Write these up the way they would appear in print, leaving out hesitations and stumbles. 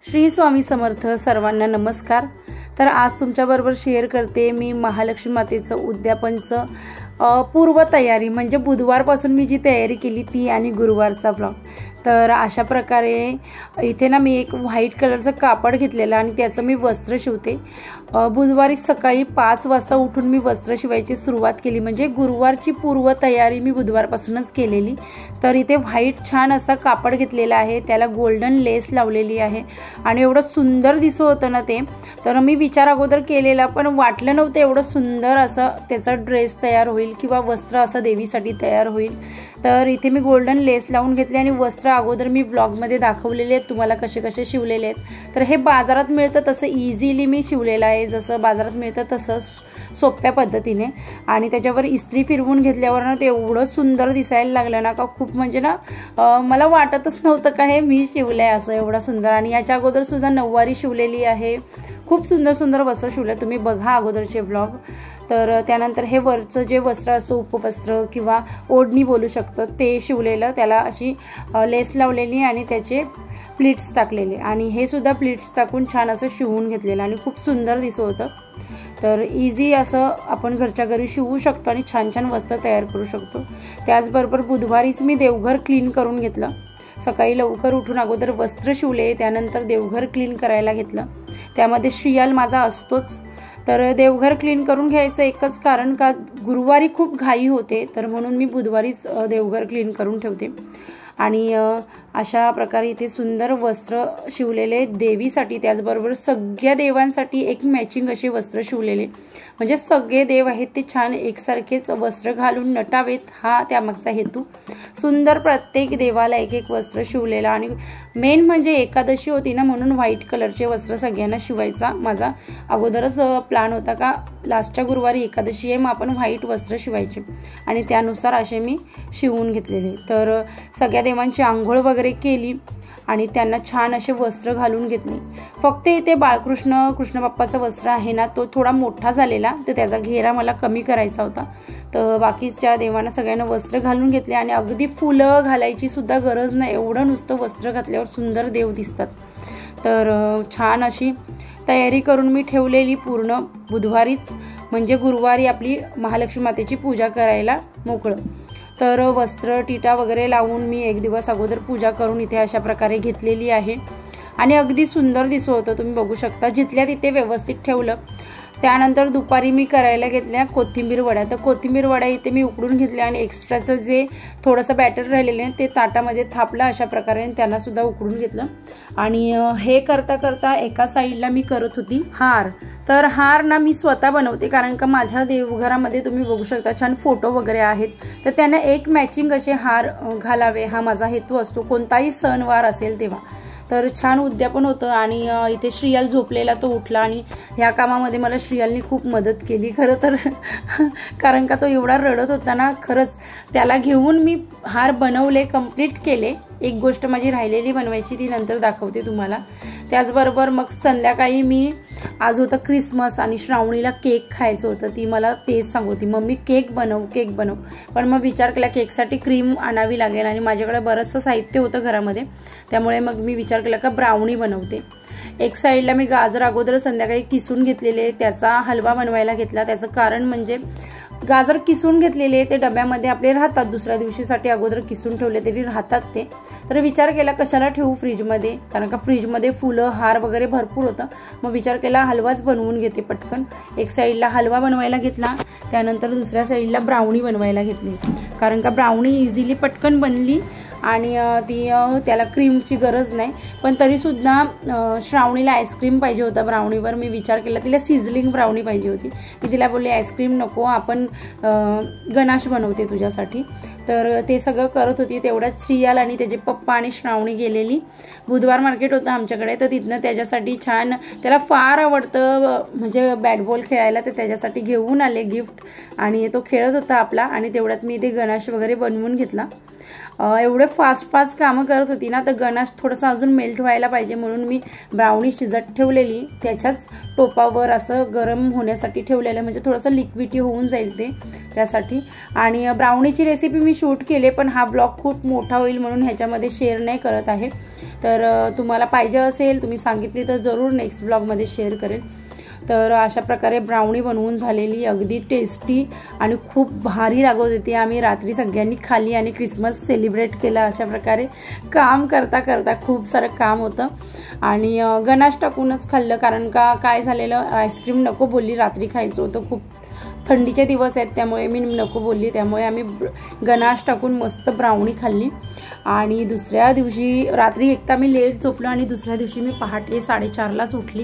श्री स्वामी समर्थ सर्वांना नमस्कार। तर आज तुमच्याबरोबर शेअर करते मी महालक्ष्मी मातेचं उद्यापनचं पूर्व तयारी म्हणजे बुधवारपासून मी जी तयारी केली ती आणि गुरुवारचा ब्लॉग। तर अशा प्रकारे इथे ना मी एक व्हाईट कलरचं कापड घेतलेलं आणि त्याचं मी वस्त्र शिवते। बुधवारी सकाळी 5 वाजता उठून मी वस्त्र शिवायची सुरुवात केली, म्हणजे गुरुवारची पूर्व तयारी मी बुधवारपासूनच केलेली। तर इथे व्हाईट छान असा कापड घेतलेला आहे, त्याला गोल्डन लेस लावलेली आहे आणि एवढं सुंदर दिसत होतं ना ते। तर मी विचार अगोदर केलेला पण वाटलं नव्हतं एवढं सुंदर असं त्याचा ड्रेस तयार होईल किंवा वस्त्र असं देवीसाठी तयार होईल। तर इथे मी गोल्डन लेस लावून घेतले आणि वस्त्र अगोदर मी ब्लॉगमध्ये दाखवलेले आहेत तुम्हाला कसे कसे शिवलेले आहेत। तर हे बाजारात मिळतं तसं इझिली मी शिवलेलं आहे, जसं बाजारात मिळतं तसं सोप्या पद्धतीने। आणि त्याच्यावर इस्त्री फिरवून घेतल्यावर ना ते एवढं सुंदर दिसायला लागलं ना का खूप म्हणजे ना मला वाटतच नव्हतं का हे मी शिवलंय असं एवढं सुंदर। आणि याच्या अगोदर सुद्धा नऊवारी शिवलेली आहे, खूप सुंदर सुंदर वस्त्र शिवले, तुम्ही बघा अगोदरचे ब्लॉग। तर त्यानंतर हे वरचं जे वस्त्र असतं उपवस्त्र किंवा ओढणी बोलू शकतो ते शिवलेलं, त्याला अशी लेस लावलेली आणि त्याचे प्लीट्स टाकलेले आणि हे सुद्धा प्लीट्स टाकून छान असं शिवून घेतलेलं आणि खूप सुंदर दिसत होतं। तर इझी असं आपण घरच्या घरी शिवू शकतो आणि छान छान वस्त्र तयार करू शकतो। त्याचबरोबर बुधवारीच मी देवघर क्लीन करून घेतलं, सकाळी लवकर उठून अगोदर वस्त्र शिवले, त्यानंतर देवघर क्लीन करायला घेतलं। त्यामध्ये श्रीयाल माझा असतोच, तर देवघर क्लीन करून घ्यायचं एकच कारण का गुरुवारी खूप घाई होते, तर म्हणून मी बुधवारीच देवघर क्लीन करून ठेवते। आणि अशा प्रकारे इथे सुंदर वस्त्र शिवलेले देवीसाठी, त्याचबरोबर सगळ्या देवांसाठी एक मॅचिंग असे वस्त्र शिवलेले, म्हणजे सगळे देव आहेत ते छान एकसारखेच वस्त्र घालून नटावेत हा त्यामागचा हेतू। सुंदर प्रत्येक देवाला एक एक वस्त्र शिवलेला आणि मेन म्हणजे एकादशी होती ना म्हणून व्हाईट कलरचे वस्त्र सगळ्यांना शिवायचा माझा अगोदरच प्लॅन होता का लास्टच्या गुरुवारी एकादशी आहे मग आपण व्हाईट वस्त्र शिवायचे आणि त्यानुसार असे मी शिवून घेतलेले। तर सगळ्या देवांची आंघोळ वगैरे केली आणि त्यांना छान असे वस्त्र घालून घेतले। फक्त इथे कृष्ण बाप्पाचं वस्त्र आहे ना तो थोडा मोठा झालेला, तर त्याचा घेरा मला कमी करायचा होता। तर बाकीच्या देवांना सगळ्यांना वस्त्र घालून घेतले आणि अगदी फुलं घालायची सुद्धा गरज नाही, एवढं नुसतं वस्त्र घातल्यावर सुंदर देव दिसतात। तर छान अशी तयारी करून मी ठेवलेली पूर्ण बुधवारीच, म्हणजे गुरुवारी आपली महालक्ष्मी मातेची पूजा करायला मोकळं। तर वस्त्र टिटा वगैरे लावून मी एक दिवस अगोदर पूजा करून इथे अशा प्रकारे घेतलेली आहे आणि अगदी सुंदर दिसत होतं, तुम्ही बघू शकता। जिथल्या तिथे व्यवस्थित ठेवलं। त्यानंतर दुपारी मी करायला घेतल्या कोथिंबीर वड्या। तर कोथिंबीर वड्या इथे मी उकडून घेतल्या आणि एक्स्ट्राचं जे थोडंसं बॅटर राहिलेलं आहे ते ताटामध्ये थापलं अशा प्रकारे, त्यांना सुद्धा उकडून घेतलं। आणि हे करता करता एका साईडला मी करत होती हार। तर हार ना मी स्वतः बनवते कारण का माझ्या देवघरामध्ये तुम्ही बघू शकता छान फोटो वगैरे आहेत, तर त्यांना एक मॅचिंग असे हार घालावे हा माझा हेतू असतो, कोणताही सणवार असेल तेव्हा। तर छान उद्यापन होतं आणि इथे श्रीयाल झोपलेला तो उठला आणि ह्या कामामध्ये मला श्रीयालनी खूप मदत केली खरं तर कारण का तो एवढा रडत होता ना, खरंच त्याला घेऊन मी हार बनवले, कंप्लीट केले। एक गोष्ट माझी राहिलेली बनवायची ती नंतर दाखवते तुम्हाला। त्याचबरोबर मग संध्याकाळी मी आज होतं क्रिसमस आणि श्रावणीला केक खायचं होतं, ती मला तेच सांगत होती मम्मी केक बनव। पण मग विचार केला केकसाठी क्रीम आणावी लागेल आणि माझ्याकडे बरंचसं साहित्य होतं घरामध्ये, त्यामुळे मग मी विचार केला का ब्राउनी बनवते। एक साईडला मी गाजर अगोदर संध्याकाळी किसून घेतलेले, त्याचा हलवा बनवायला घेतला। त्याचं कारण म्हणजे गाजर किसून घेतलेले ते डब्यामध्ये आपले राहतात, दुसऱ्या दिवशीसाठी अगोदर किसून ठेवले तरी राहतात ते। तर विचार केला कशाला ठेवू फ्रीजमध्ये, कारण का फ्रीजमध्ये फुलं हार वगैरे भरपूर होतं, मग विचार केला हलवाच बनवून घेते पटकन। एक साईडला हलवा बनवायला घेतला, त्यानंतर दुसऱ्या साईडला ब्राउनी बनवायला घेतली, कारण का ब्राउनी इझिली पटकन बनली आणि त्याला क्रीमची गरज नाही। पण तरीसुद्धा श्रावणीला आईस्क्रीम पाहिजे होता ब्राउनीवर, मी विचार केला तिला सिझलिंग ब्राउनी पाहिजे होती, मी तिला बोलले आईस्क्रीम नको आपण गणाश बनवते तुझ्यासाठी। तर ते सगळं करत होती, तेवढ्यात श्रीयाल आणि त्याचे पप्पा आणि श्रावणी गेलेली। बुधवार मार्केट होतं आमच्याकडे, तर तिथनं त्याच्यासाठी छान, त्याला फार आवडतं म्हणजे बॅट बॉल खेळायला, तर त्याच्यासाठी घेऊन आले गिफ्ट आणि तो खेळत होता आपला आणि तेवढ्यात मी ते गणाश वगैरे बनवून घेतला। एवढे फास्ट कामं करत होती ना, तर गणाश थोडंसं अजून मेल्ट व्हायला पाहिजे म्हणून मी ब्राउनी शिजत ठेवलेली, त्याच्याच टोपावर असं गरम होण्यासाठी ठेवलेलं, म्हणजे थोडंसं लिक्विडी होऊन जाईल ते त्यासाठी. आणि ब्राउनीची रेसिपी मी शूट केले, पण हा ब्लॉग खूप मोठा होईल म्हणून ह्याच्यामध्ये शेअर नाही करत आहे. तर तुम्हाला पाहिजे असेल, तुम्ही सांगितली तर जरूर नेक्स्ट ब्लॉगमध्ये शेअर करेल. तर अशा प्रकारे ब्राउनी बनवून झालेली, अगदी टेस्टी आणि खूप भारी लागत होती. आम्ही रात्री सगळ्यांनी खाल्ली आणि क्रिसमस सेलिब्रेट केला. अशा प्रकारे काम करता करता खूप सारं काम होतं आणि गणाश टाकूनच खाल्लं, कारण का काय झालेलं, आईस्क्रीम नको बोलली, रात्री खायचं होतं, खूप थंडीचे दिवस आहेत त्यामुळे मी नको बोलली, त्यामुळे आम्ही गणाश टाकून मस्त ब्राउनी खाल्ली. आणि दुसऱ्या दिवशी रात्री एकदा मी लेट झोपलो आणि दुसऱ्या दिवशी मी पहाटे 4:30लाच उठली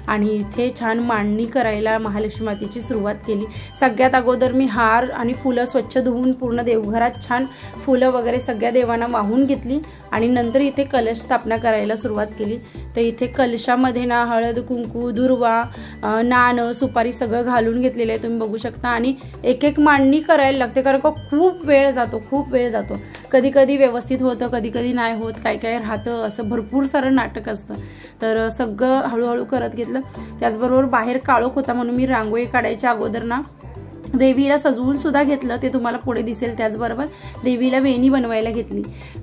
आणि इथे छान मांडणी करायला महालक्ष्मी मातेची सुरुवात केली. सगळ्यात अगोदर मी हार आणि फुलं स्वच्छ धुवून पूर्ण देवघरात छान फुलं वगैरे सगळ्या देवांना वाहून घेतली आणि नंतर इथे कलश स्थापना करायला सुरुवात केली. तर इथे कलशामध्ये ना हळद, कुंकू, दुर्वा, नाणं, सुपारी सगळं घालून घेतलेलं आहे, तुम्ही बघू शकता. आणि एक एक मांडणी करायला लागते, कारण का खूप वेळ जातो. कधी कधी व्यवस्थित होतं, कधी कधी नाही होत, काय काय राहतं, असं भरपूर सारं नाटक असतं. तर सगळं हळूहळू करत घेतलं. त्याचबरोबर बाहेर काळोख होता म्हणून मी रांगोळी काढायच्या अगोदर ना देवीला सजवून सुद्धा घेतलं, ते तुम्हाला पुढे दिसेल. त्याचबरोबर देवीला वेणी बनवायला घेतली.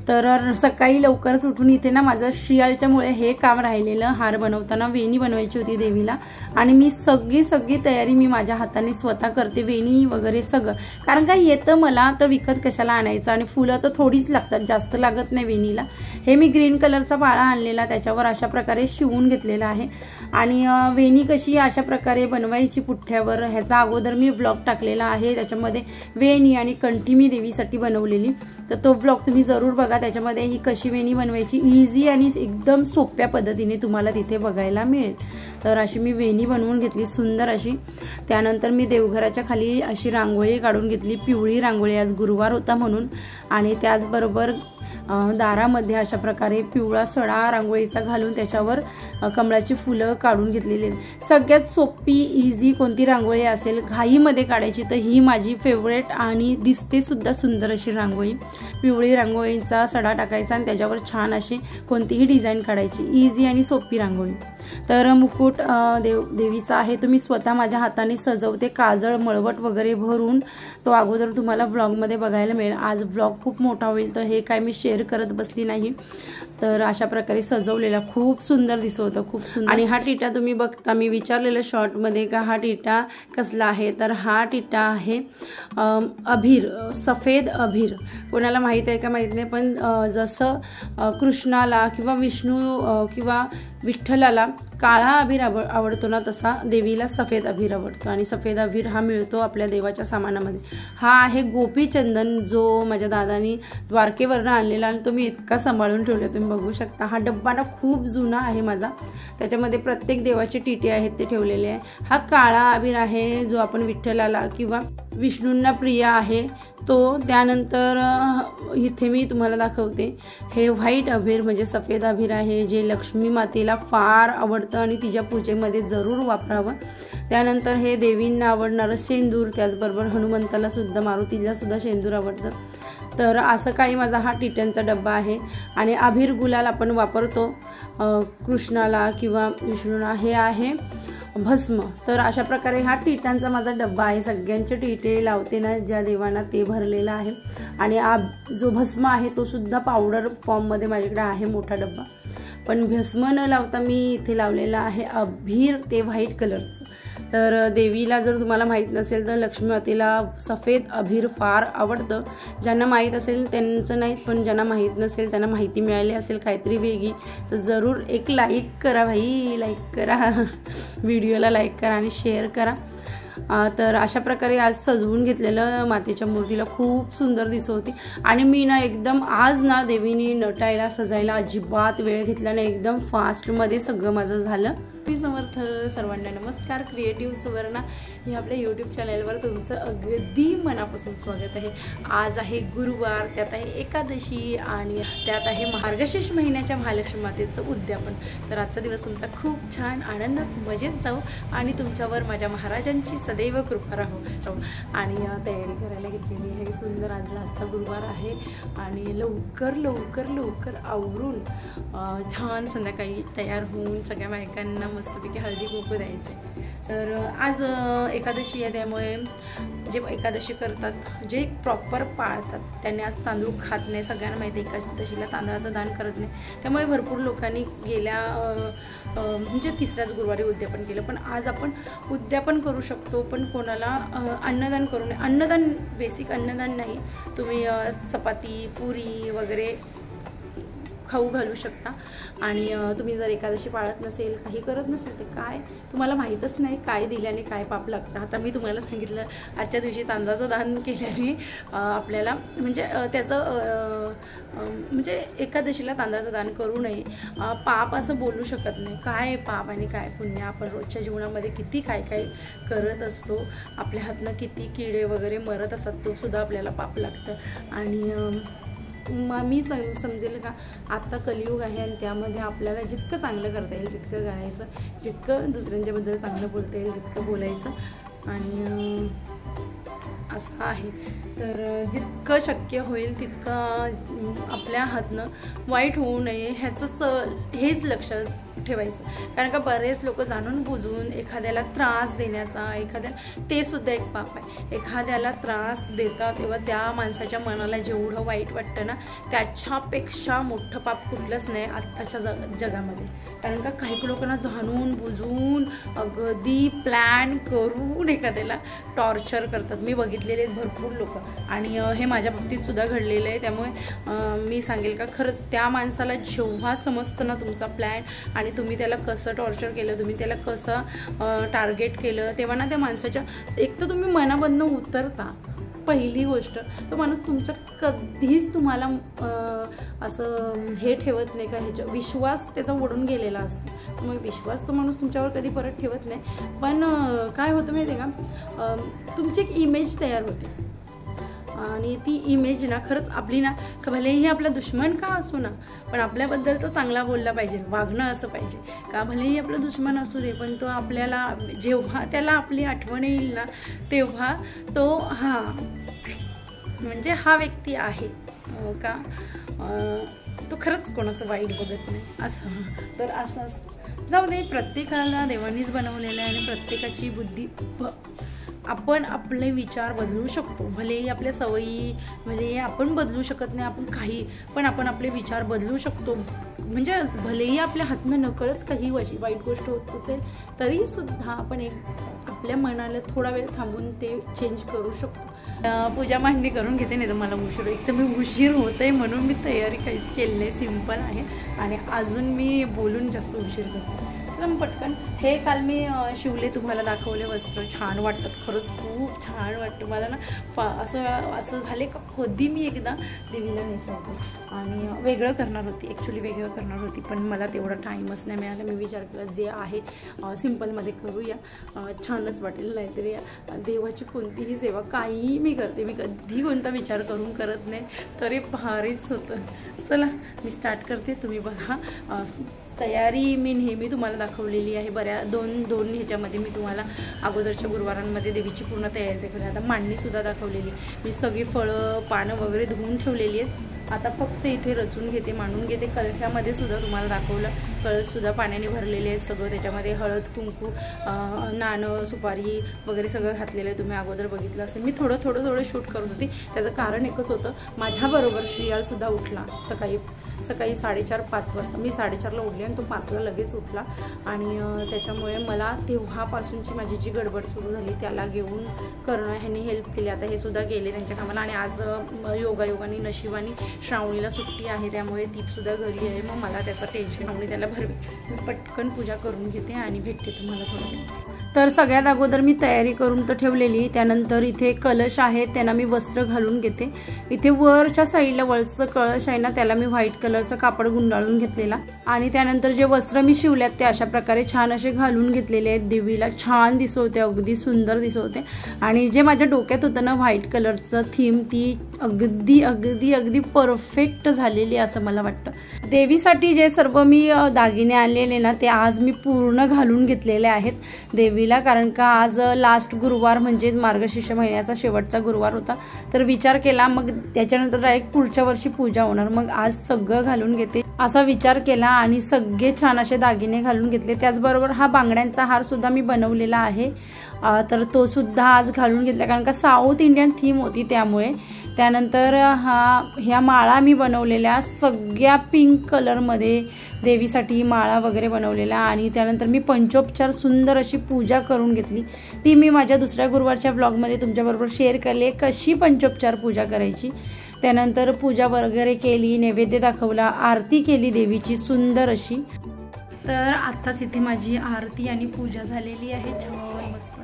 तर सकाळी लवकरच उठून इथे ना माझं शियाळच्यामुळे हे काम राहिलेलं, हार बनवताना वेणी बनवायची होती देवीला आणि मी सगळी तयारी मी माझ्या हाताने स्वतः करते, वेणी वगैरे सगळं. कारण काय येतं मला, तर विकत कशाला आणायचं, आणि फुलं तर थोडीच लागतात, जास्त लागत नाही वेणीला. हे मी ग्रीन कलरचा पाळा आणलेला, त्याच्यावर अशा प्रकारे शिवून घेतलेला आहे. आणि वेणी कशी अशा प्रकारे बनवायची पुठ्ठ्यावर, ह्याचा अगोदर मी ब्लॉग टाकलेला आहे, त्याच्यामध्ये वेणी आणि कंठी मी देवीसाठी बनवलेली, तर तो ब्लॉग तुम्ही जरूर बघा. त्याच्यामध्ये ही कशी वेणी बनवायची इझी आणि एकदम सोप्या पद्धतीने तुम्हाला तिथे बघायला मिळेल. तर अशी मी वेणी बनवून घेतली सुंदर अशी. त्यानंतर मी देवघराच्या खाली अशी रांगोळी काढून घेतली, पिवळी रांगोळी, आज गुरुवार होता म्हणून. आणि त्याचबरोबर दारामध्ये अशा प्रकारे पिवळा सडा रांगोळीचा घालून त्याच्यावर कमळाची फुलं काढून घेतलेली. सगळ्यात सोपी इझी कोणती रांगोळी असेल घाईमध्ये काढायची तर ही माझी फेवरेट आणि दिसते सुद्धा सुंदर अशी रांगोळी. पिवळी रांगोळीचा सडा टाकायचा आणि त्याच्यावर छान अशी कोणतीही डिझाईन काढायची, इझी आणि सोपी रांगोळी. तर मुकुट देवीचा आहे, तुम्ही स्वतः माझ्या हाताने सजवते, काजळ मळवट वगैरे भरून, तो अगोदर तुम्हाला ब्लॉगमध्ये बघायला मिळेल. आज ब्लॉग खूप मोठा होईल तर हे काय मी शेअर करत बसली नाही. तर अशा प्रकारे सजवलेला खूप सुंदर दिसत होतं, खूप सुंदर. आणि हा टिटा तुम्ही बघता, मी विचारलेलं शॉर्टमध्ये का हा टिटा कसला आहे, तर हा टिटा आहे अभीर, सफेद अभीर. कोणाला माहीत आहे का माहीत नाही, पण जसं कृष्णाला किंवा विष्णू किंवा विठ्ठलाला काळा अभीर आवडतो ना, तसा देवीला सफेद अभीर आवडतो. आणि सफेद अभीर हा मिळतो आपल्या देवाच्या सामानामध्ये. हा आहे गोपीचंदन, जो माझ्या दादानी द्वारकेवरनं आणलेला आणि तो मी इतका सांभाळून ठेवला, तुम्ही बघू शकता. हा डब्बा ना खूप जुना आहे माझा, त्याच्यामध्ये प्रत्येक देवाचे टिटे आहेत ते ठेवलेले आहे. हा काळा अभीर आहे जो आपण विठ्ठलाला किंवा विष्णूंना प्रिय आहे तो. त्यानंतर इथे मी तुम्हाला दाखवते हे व्हाईट अभीर म्हणजे सफेद अभीर आहे, जे लक्ष्मी मातेला फार आवडतं आणि तिच्या पूजेमध्ये जरूर वापरावं. त्यानंतर हे देवींना आवडणारं शेंदूर, त्याचबरोबर हनुमंताला सुद्धा, मारुतीला सुद्धा शेंदूर आवडतं. तर असं काही माझा हा टिट्यांचा डब्बा आहे. आणि अभीर गुलाल आपण वापरतो कृष्णाला किंवा विष्णूला, हे आहे भस्म. तर अशा प्रकारे हा टिटांचा माझा डब्बा आहे, सगळ्यांचे टिटे लावते ना ज्या देवांना ते भरलेला आहे. आणि जो भस्म आहे तो सुद्धा पावडर फॉर्ममध्ये माझ्याकडे आहे मोठा डब्बा, पण भस्म न लावता मी इथे लावलेला आहे अभीर, ते व्हाईट कलरचं. तर देवीला जर तुम्हाला माहीत नसेल तर लक्ष्मी मातेला सफेद अभीर फार आवडतं. ज्यांना माहीत असेल त्यांचं नाही, पण ज्यांना माहीत नसेल त्यांना माहिती मिळाली असेल काहीतरी वेगळी, तर जरूर एक लाईक करा भाई, लाईक करा व्हिडिओला, लाईक करा आणि शेअर करा. तर अशा प्रकारे आज सजवून घेतलेलं मातेच्या मूर्तीला खूप सुंदर दिसत होती. आणि मी ना एकदम आज ना देवीनी नटायला सजायला अजिबात वेळ घेतला नाही, एकदम फास्टमध्ये सगळं माझं झालं. मी समर्थ, सर्वांना नमस्कार. क्रिएटिव्ह सुवर्णा हे आपल्या यूट्यूब चॅनलवर तुमचं अगदी मनापासून स्वागत आहे. आज आहे गुरुवार, त्यात आहे एकादशी आणि त्यात आहे मार्गशीर्ष महिन्याच्या महालक्ष्मी मातेचं उद्यापन. तर आजचा दिवस तुमचा खूप छान आनंदात मजेत जाऊ आणि तुमच्यावर माझ्या महाराजांची सदैव कृपा राहो. आणि तयारी करायला घेतलेली आहे. सुंदर आज आजचा गुरुवार आहे आणि लवकर लवकर लवकर आवरून छान संध्याकाळी तयार होऊन सगळ्या बायकांना मस्तपैकी हळदी कुंकू द्यायचे. तर आज एकादशी आहे, त्यामुळे जे एकादशी करतात, जे प्रॉपर पाळतात त्यांनी आज तांदूळ खात नाही. सगळ्यांना माहिती आहे एकादशीला तांदळाचं दान करत नाही. त्यामुळे भरपूर लोकांनी गेल्या म्हणजे तिसऱ्याच गुरुवारी उद्यापन केलं. पण आज आपण उद्यापन करू शकतो, पण कोणाला अन्नदान करू नये. अन्नदान बेसिक अन्नदान नाही, तुम्ही चपाती पुरी वगैरे खाऊ घालू शकता. आणि तुम्ही जर एकादशी पाळत नसेल, काही करत नसेल, तर काय तुम्हाला माहीतच नाही काय दिल्याने काय पाप लागतं. आता मी तुम्हाला सांगितलं आजच्या दिवशी तांदळाचं दान केल्याने आपल्याला म्हणजे त्याचं म्हणजे एकादशीला तांदळाचं दान करू नये. पाप असं बोलू शकत नाही. काय पाप आणि काय पुण्य. आपण रोजच्या जीवनामध्ये किती काय काय करत असतो, आपल्या हातनं किती किडे वगैरे मरत असतात, तो सुद्धा आपल्याला पाप लागतं. आणि मी समजेल का आत्ता कलियुग आहे आणि त्यामध्ये आपल्याला जितकं चांगलं करता येईल तितकं करायचं, जितकं दुसऱ्यांच्याबद्दल चांगलं बोलता येईल तितकं बोलायचं. आणि असं आहे. तर जितकं शक्य होईल तितकं आपल्या हातनं वाईट होऊ नये हेच लक्षात ठेवायचं. कारण का बरेच लोक जाणून बुजून एखाद्याला त्रास देण्याचा ते सुद्धा एक पाप आहे. एखाद्याला त्रास देतात तेव्हा त्या माणसाच्या मनाला जेवढं वाईट वाटतं ना, त्याच्यापेक्षा मोठं पाप कुठलंच नाही आत्ताच्या जगामध्ये. कारण का काही लोकांना जाणून बुजून अगदी प्लॅन करून एखाद्याला टॉर्चर करतात. मी बघितलेले आहेत भरपूर लोक, आणि हे माझ्या बाबतीत सुद्धा घडलेलं आहे. त्यामुळे मी सांगेल का खरंच त्या माणसाला जेव्हा समजतं ना तुमचा प्लॅन आणि तुम्ही त्याला कसं टॉर्चर केलं, तुम्ही त्याला कसं टार्गेट केलं, तेव्हा ना त्या माणसाच्या एक तर तुम्ही मनामधनं उतरता. पहिली गोष्ट, तो माणूस तुमच्या कधीच तुम्हाला असं हे ठेवत नाही का, ह्याच्या विश्वास त्याचा ओढून गेलेला असतो. मग विश्वास तो माणूस तुमच्यावर कधी परत ठेवत नाही. पण काय होतं माहिती आहे का, तुमची एक इमेज तयार होते आणि ती इमेज ना खरंच आपली ना, भलेही आपला दुश्मन का असो ना, पण आपल्याबद्दल तो चांगला बोलला पाहिजे, वागणं असं पाहिजे का. भलेही आपला दुश्मन असू दे, पण तो आपल्याला जेव्हा त्याला आपली आठवण येईल ना, तेव्हा तो म्हणजे हा व्यक्ती आहे का, तो खरंच कोणाचं वाईट बघत नाही असं. तर असं जाऊ दे, प्रत्येकाला देवानीच बनवलेलं आहे आणि प्रत्येकाची बुद्धी आपण आपले विचार बदलू शकतो. भलेही आपल्या सवयी भलेही आपण बदलू शकत नाही, आपण काही, पण आपण आपले विचार बदलू शकतो. म्हणजे भलेही आपल्या हातनं नकळत काही वाईट गोष्ट होत असेल तरीसुद्धा आपण आपल्या मनाला थोडा वेळ थांबून ते चेंज करू शकतो. पूजा मांडणी करून घेते, नाही तर मला एक तर मी उशीर होत आहे म्हणून मी तयारी काहीच केली नाही, सिंपल आहे. आणि अजून मी बोलून जास्त उशीर करते. पटकन हे काल मी शिवले, तुम्हाला दाखवले वस्त्र. छान वाटतात, खरंच खूप छान वाटतं मला ना. असं झाले का कधी मी एकदा देवीला नेसवते. आणि वेगळं करणार होती, ॲक्च्युली वेगळं करणार होती, पण मला तेवढा टाईमच नाही मिळाला. मी विचार केला जे आहे सिम्पलमध्ये करूया, छानच वाटेल. नाहीतरी देवाची कोणतीही सेवा काहीही मी करते, मी कधी कोणता विचार करून करत नाही, तरी भारीच होतं. चला मी स्टार्ट करते, तुम्ही बघा. तयारी मी नेहमी तुम्हाला दाखवलेली आहे. दोन ह्याच्यामध्ये मी तुम्हाला अगोदरच्या गुरुवारांमध्ये देवीची पूर्ण तयारी दाखवली. आता मांडणीसुद्धा दाखवलेली. मी सगळी फळं पानं वगैरे धुवून ठेवलेली आहेत. आता फक्त इथे रचून घेते, मांडून घेते. कलशामध्ये सुद्धा तुम्हाला दाखवलं, कळससुद्धा पाण्याने भरलेले आहेत सगळं. त्याच्यामध्ये हळद कुंकू नाणं सुपारी वगैरे सगळं घातलेलं आहे. तुम्ही अगोदर बघितलं असेल. मी थोडं शूट करत होती. त्याचं कारण एकच होतं, माझ्याबरोबर श्रियालसुद्धा उठला सकाळी 4:30-5 वाजता. मी 4:30ला उठली आणि तो 5ला लगेच उठला. आणि त्याच्यामुळे मला तेव्हापासूनची माझी जी गडबड सुरू झाली त्याला घेऊन करणं, ह्यांनी हेल्प केली. आता हे सुद्धा गेले त्यांच्या कामाला. आणि आज योगायोगाने नशिबाने श्रावणीला सुट्टी आहे, त्यामुळे दीपसुद्धा घरी आहे. मग मला त्याचं टेन्शन श्रावणी त्याला भरवे. मी पटकन पूजा करून घेते आणि भेटते तुम्हाला थोडं. तर सगळ्यात अगोदर मी तयारी करून तर ठेवलेली. त्यानंतर इथे कलश आहे, त्यांना मी वस्त्र घालून घेते. इथे वरच्या साईडला वरचं कळश आहे ना, त्याला मी व्हाईट कलरचं कापड गुंडाळून घेतलेला. आणि त्यानंतर जे वस्त्र मी शिवल्यात ते अशा प्रकारे छान असे घालून घेतलेले आहेत. देवीला छान दिसवते, अगदी सुंदर दिसवते. आणि जे माझ्या डोक्यात होतं ना व्हाईट कलरचं थीम, ती अगदी अगदी अगदी परफेक्ट झालेली असं मला वाटतं। देवीसाठी जे सर्व मी दागिने आणलेले ना ते आज मी पूर्ण घालून घेतलेले आहेत देवीला, कारण का आज लास्ट गुरुवार म्हणजे मार्गशीर्ष महिन्याचा शेवटचा गुरुवार होता। तर विचार केला मग त्याच्यानंतर डायरेक्ट पुढच्या वर्षी पूजा होणार, मग आज सगळं घालून घेते असा विचार केला आणि सगळे छान असे दागिने घालून घेतले। त्याचबरोबर हा बांगड्यांचा हार सुद्धा मी बनवलेला आहे, तर तो सुद्धा आज घालून घेतला कारण का साऊथ इंडियन थीम होती त्यामुळे। त्यानंतर ह्या माळा मी बनवलेल्या सगळ्या पिंक कलरमध्ये देवीसाठी माळा वगैरे बनवलेला, आणि त्यानंतर मी पंचोपचार सुंदर अशी पूजा करून घेतली। ती मी माझ्या दुसऱ्या गुरुवारच्या ब्लॉगमध्ये तुमच्याबरोबर शेअर केली कशी पंचोपचार पूजा करायची। त्यानंतर पूजा वगैरे केली, नैवेद्य दाखवला, आरती केली देवीची सुंदर अशी। तर आत्ताच इथे माझी आरती आणि पूजा झालेली आहे, छान मस्त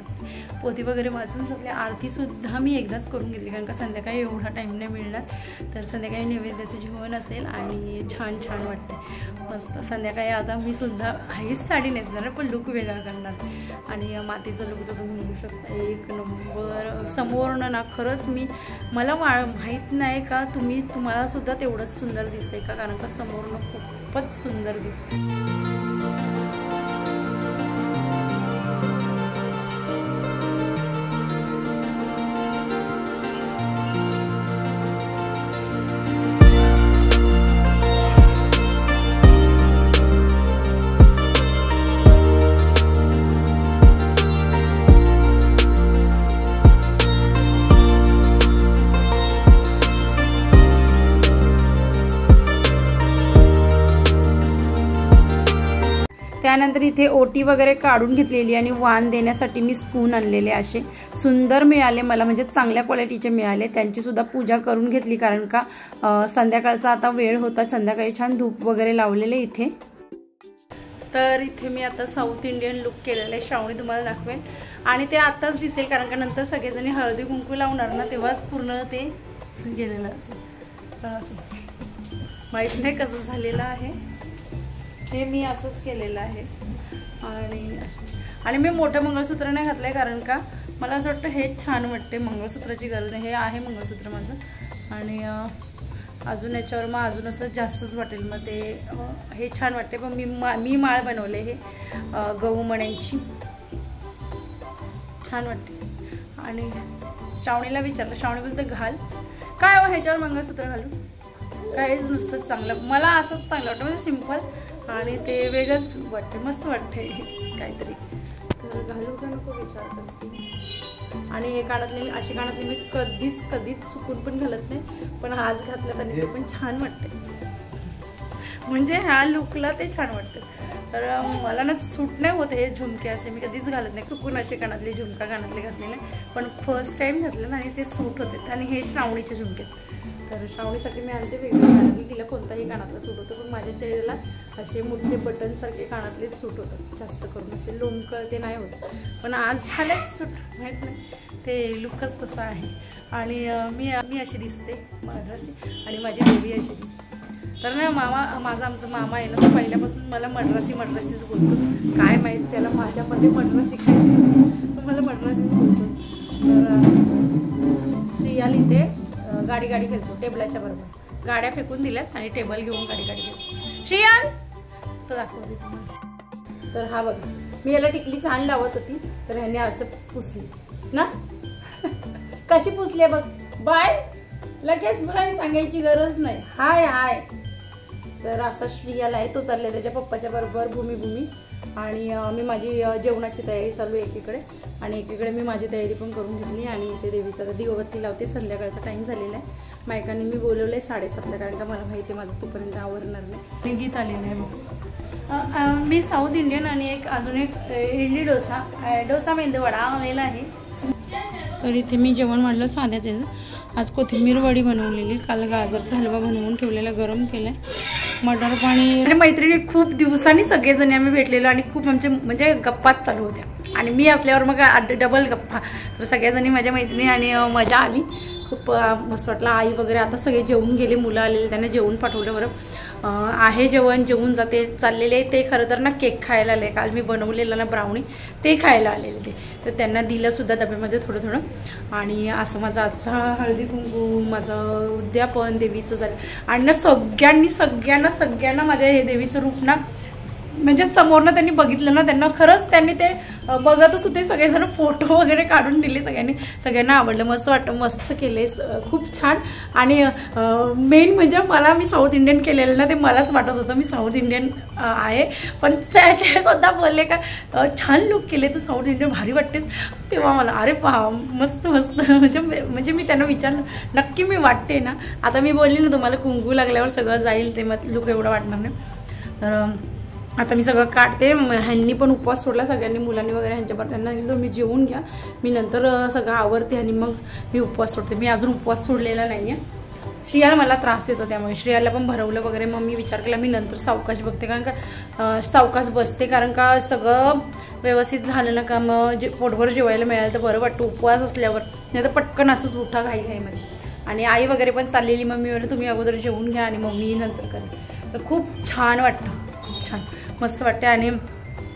पोथी वगैरे वाचून सगळी आरतीसुद्धा मी एकदाच करून घेतली कारण का संध्याकाळी एवढा टाईम नाही मिळणार। तर संध्याकाळी नैवेद्याचं जेवण असेल आणि छान छान वाटते मस्त। संध्याकाळी आता मी सुद्धा हीच साडी नेसणार पण लुक वेगळा करणार, आणि मातीचं लुक तर तुम्ही बघू शकता एक नंबर समोरनं ना। खरंच मला माहीत नाही का तुम्हाला सुद्धा तेवढंच सुंदर दिसतंय का, कारण का समोरनं खूपच सुंदर दिसते। त्यानंतर इथे ओटी वगैरे काढून घेतलेली आणि वाण देण्यासाठी मी स्पून आणलेले असे सुंदर मिळाले मला, म्हणजे चांगल्या क्वालिटीचे मिळाले। त्यांची सुद्धा पूजा करून घेतली कारण का संध्याकाळचा आता वेळ होता, संध्याकाळी छान धूप वगैरे लावलेले इथे। तर इथे मी आता साऊथ इंडियन लुक केलेलं आहे, श्रावणी तुम्हाला दाखवेल आणि ते आताच दिसेल कारण का नंतर सगळेजणी हळदी कुंकू लावणार ना तेव्हाच पूर्ण ते गेलेलं असेल। पण असं माहीत नाही कसं झालेलं आहे, हे मी असंच केलेलं आहे। आणि मी मोठं मंगळसूत्र नाही घातलंय कारण का मला असं वाटतं हेच छान वाटते, मंगळसूत्राची गरज नाही, हे आहे मंगळसूत्र माझं। आणि अजून याच्यावर मग अजून असं जास्तच वाटेल, मग ते हे छान वाटते। पण मी माळ बनवले हे गहू मण्यांची, छान वाटते। आणि श्रावणीला विचारलं, श्रावणी बोलते घाल काय हो ह्याच्यावर मंगळसूत्र घालू, काहीच नुसतंच चांगलं, मला असंच चांगलं वाटतं म्हणजे सिंपल, आणि ते वेगळंच वाटते, मस्त वाटते काहीतरी। तर घालू का नको विचार करते। आणि हे कानातले अशी कानातले मी कधीच चुकून पण घालत नाही, पण आज घातलं आणि ते पण छान वाटते, म्हणजे ह्या लुकला ते छान वाटते। तर मला ना सूट नाही होत हे झुमके असे, मी कधीच घालत नाही, चुकून असे कानातले झुमका कानातले घातलेले, पण फर्स्ट टाइम घातलं ना आणि ते सूट होते। आणि हे श्रावणीचे झुमके, तर श्रावणीसाठी मी आणते वेगळे, कारण तिला कोणताही कानातला सूट होतं, पण माझ्या चेहऱ्याला असे मोठे बटनसारखे कानातलेच सूट होतात जास्त करून, असे लोंबकळ ते नाही होत। पण आज झालेच सूट, माहीत नाही ते लुकच तसं आहे। आणि मी अशी दिसते मद्रासी आणि माझी देवी अशी दिसते। तर ना माझा आमचा मामा आहे ना तो पहिल्यापासून मला मद्रासीच बोलतो, काय माहीत त्याला माझ्यामध्ये मद्रासी खायचं, पण मला मद्रासीच बोलतो। तर श्रियाल इथे गाडी खेळतो टेबलाच्या बरोबर, गाड्या फेकून दिल्यात आणि टेबल घेऊन गाडी खेळतो। श्रियाल तो दाखवते तुम्हाला। तर हा बघ, मी याला टिकली छान लावत होती तर ह्याने असं पुसली ना कशी पुसली बघ, बाय लगेच बाय सांगायची गरज नाही, हाय हाय। तर असा श्रियाल आहे, तो चाललाय त्याच्या पप्पाच्या बरोबर भूमी, आणि मी माझी जेवणाची तयारी चालू आहे एकीकडे, आणि एकीकडे मी माझी तयारी पण करून घेतली। आणि इथे देवीचा दिवबत्ती लावते, संध्याकाळचा टाईम झालेला आहे। मायकाने मी बोलवलंय 7:30ला कारण का मला माहिती आहे माझं तोपर्यंत आवरणार नाही। गीत आलेलं आहे बघ, मी साऊथ इंडियन आणि अजून एक इडली डोसा मेंदूवडा आलेला आहे। तर इथे मी जेवण वाढलं साध्याच, आज कोथिंबीर वडी बनवलेली, काल गाजरचा हलवा बनवून ठेवलेला गरम केलाय, मटर पाणी। आणि मैत्रिणी खूप दिवसांनी सगळेजण आम्ही भेटलेलो आणि खूप आमचे म्हणजे गप्पाच चालू होत्या, आणि मी असल्यावर मग डबल गप्पा। तर सगळ्याजणी माझ्या मैत्रिणी आणि मजा आली, खूप मस्त वाटलं। आई वगैरे आता सगळे जेवून गेले, मुलं आलेले त्यांना जेवून पाठवलं बरं। आहे जेवण, जेवून जाते चाललेले. ते खरं तर ना केक खायला आले, काल मी बनवलेलं ना ब्राउनी ते खायला आलेले ते, तर त्यांना दिलंसुद्धा डब्यामध्ये थोडं थोडं. आणि असं माझा आजचा हळदी कुंकू, माझं उद्यापन देवीचं झालं. आणि ना सगळ्यांना माझ्या हे देवीचं रूप ना म्हणजे समोरनं त्यांनी बघितलं ना, त्यांना खरंच त्यांनी ते बघतच होते. सगळेजण फोटो वगैरे काढून दिले, सगळ्यांना आवडलं. मस्त वाटतं, मस्त केले, खूप छान. आणि मेन म्हणजे मी साऊथ इंडियन केलेलं ना, ते मलाच वाटत होतं मी साऊथ इंडियन आहे, पण ते सुद्धा बोलले का छान लुक केले, तर साऊथ इंडियन भारी वाटतेस. तेव्हा मला अरे मस्त म्हणजे मी त्यांना विचारलं नक्की मी वाटते ना. आता मी बोलली ना तुम्हाला कुंकू लागल्यावर सगळं जाईल, ते मग लुक एवढं वाटणार नाही. तर आता मी सगळं काढते. ह्यांनी पण उपवास सोडला, सगळ्यांनी मुलांनी वगैरे ह्यांच्यावर त्यांना मी जेवून घ्या, मी नंतर सगळं आवरते आणि मग मी उपवास सोडते. मी अजून उपवास सोडलेला नाही आहे. श्रेयाला मला त्रास देतो, त्यामुळे श्रेयाला पण भरवलं वगैरे. मग मी विचार केला मी नंतर सावकाश बघते, कारण का सावकाश बसते, कारण का सगळं व्यवस्थित झालं ना का मग पोटभर जेवायला मिळालं तर बरं वाटतं उपवास असल्यावर. नाही तर पटकन असंच उठा घाईमध्ये. आणि आई वगैरे पण चाललेली, मग मी म्हणलं तुम्ही अगोदर जेवून घ्या आणि मग मी नंतर करेन. तर खूप छान वाटतं, खूप छान मस्त वाटते. आणि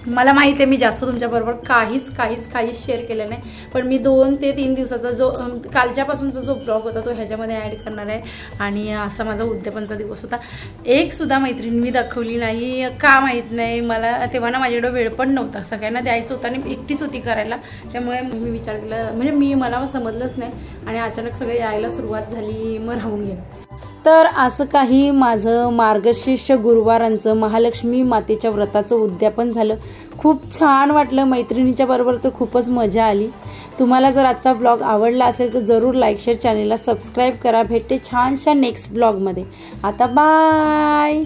मला माहिती आहे मी जास्त तुमच्याबरोबर काहीच शेअर केलं नाही, पण मी 2 ते 3 दिवसाचा जो कालच्यापासूनचा जो ब्लॉग होता तो ह्याच्यामध्ये ॲड करणार आहे. आणि असा माझा उद्यापनचा दिवस होता. एकसुद्धा मैत्रीण मी दाखवली नाही, का माहीत नाही मला. तेव्हा ना माझ्याकडे वेळ पण नव्हता, सगळ्यांना द्यायचं होतं आणि एकटीच होती करायला, त्यामुळे मी विचार केला, म्हणजे मला समजलंच नाही. आणि अचानक सगळं यायला सुरुवात झाली, मग राहून गेलं. तर असं काही माझं मार्गशीर्ष गुरुवारांचं महालक्ष्मी मातेच्या व्रताचं उद्यापन झालं. खूप छान वाटलं, मैत्रिणीच्या बरोबर तर खूपच मजा आली. तुम्हाला जर आजचा ब्लॉग आवडला असेल तर जरूर लाईक शेअर, चॅनेलला सबस्क्राईब करा. भेटते छानशा नेक्स्ट ब्लॉगमध्ये. आता बाय.